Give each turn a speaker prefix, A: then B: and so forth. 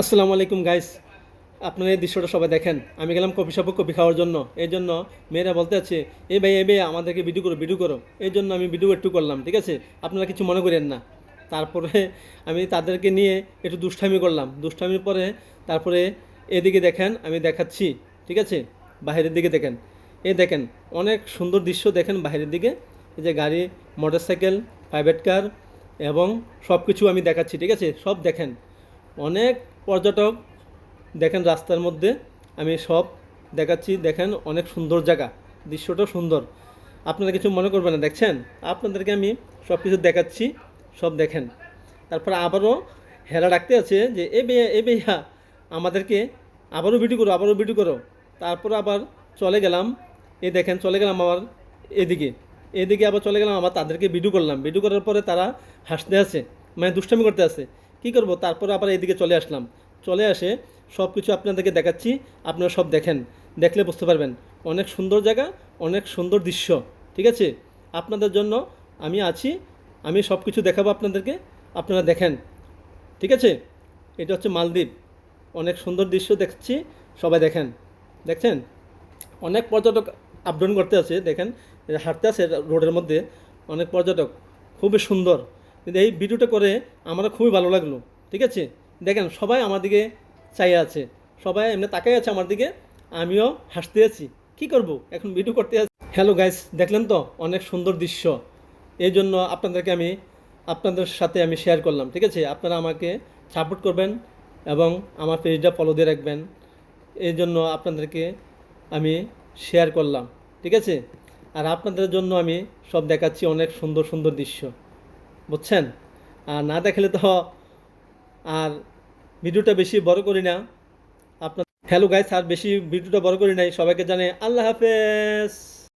A: আসসালামু আলাইকুম গাইস। আপনারা এই দৃশ্যটা সবাই দেখেন। আমি গেলাম কফি শপে কফি খাওয়ার জন্য। এই জন্য মেয়েরা বলতে আছে, এই ভাই আমাদেরকে ভিডিও করো ভিডিও করো। এই জন্য আমি ভিডিও একটু করলাম, ঠিক আছে? আপনারা কিছু মনে করেন না। তারপরে আমি তাদেরকে নিয়ে একটু দুষ্টামি করলাম। দুষ্টামির পরে তারপরে এদিকে দেখেন, আমি দেখাচ্ছি, ঠিক আছে? বাইরের দিকে দেখেন, এই দেখেন, অনেক সুন্দর দৃশ্য দেখেন বাইরের দিকে। এই যে গাড়ি, মোটরসাইকেল, প্রাইভেট কার এবং সব কিছু আমি দেখাচ্ছি, ঠিক আছে? সব দেখেন, অনেক পর্যটক দেখেন রাস্তার মধ্যে। আমি সব দেখাচ্ছি, দেখেন অনেক সুন্দর জায়গা, দৃশ্যটা সুন্দর। আপনারা কিছু মনে করবেন না, দেখছেন? আপনাদেরকে আমি সব কিছু দেখাচ্ছি, সব দেখেন। তারপর আবারও হেরা ডাকতে আছে যে এ ভাইয়া আমাদেরকে আবারও ভিডিও করো, আবারও ভিডিও করো। তারপর আবার চলে গেলাম, এই দেখেন চলে গেলাম আবার এদিকে। এদিকে আবার চলে গেলাম, আবার তাদেরকে ভিডিও করলাম। ভিডিও করার পরে তারা হাসতে আছে, মানে দুষ্টামি করতে আছে। কী করব, তারপরে আবার এদিকে চলে আসলাম। চলে আসে সব কিছু আপনাদেরকে দেখাচ্ছি, আপনারা সব দেখেন। দেখলে বুঝতে পারবেন অনেক সুন্দর জায়গা, অনেক সুন্দর দৃশ্য, ঠিক আছে? আপনাদের জন্য আমি আছি, আমি সব কিছু দেখাবো আপনাদেরকে, আপনারা দেখেন, ঠিক আছে? এটা হচ্ছে মালদ্বীপ, অনেক সুন্দর দৃশ্য দেখছি, সবাই দেখেন। দেখছেন অনেক পর্যটক আপ ডাউন করতে আছে, দেখেন এরা হাঁটতে আছে রোডের মধ্যে, অনেক পর্যটক, খুবই সুন্দর। কিন্তু এই ভিডিওটা করে আমার খুবই ভালো লাগলো, ঠিক আছে? দেখেন সবাই আমার দিকে চাই আছে, সবাই এমনি তাকাই আছে আমার দিকে, আমিও হাসতে আছি। কী করব, এখন ভিডিও করতে আছি। হ্যালো গাইস, দেখলেন তো অনেক সুন্দর দৃশ্য। এই জন্য আপনাদেরকে আমি আপনাদের সাথে আমি শেয়ার করলাম, ঠিক আছে? আপনারা আমাকে সাপোর্ট করবেন এবং আমার পেজটা ফলো দিয়ে রাখবেন। এই জন্য আপনাদেরকে আমি শেয়ার করলাম, ঠিক আছে? আর আপনাদের জন্য আমি সব দেখাচ্ছি, অনেক সুন্দর সুন্দর দৃশ্য, বুঝছেন? আর না দেখালে তো আর ভিডিওটা বেশি বড় করি না। আপনার হ্যালো গাইস, আর বেশি ভিডিওটা বড় করি নাই। সবাইকে জানে আল্লাহ হাফেজ।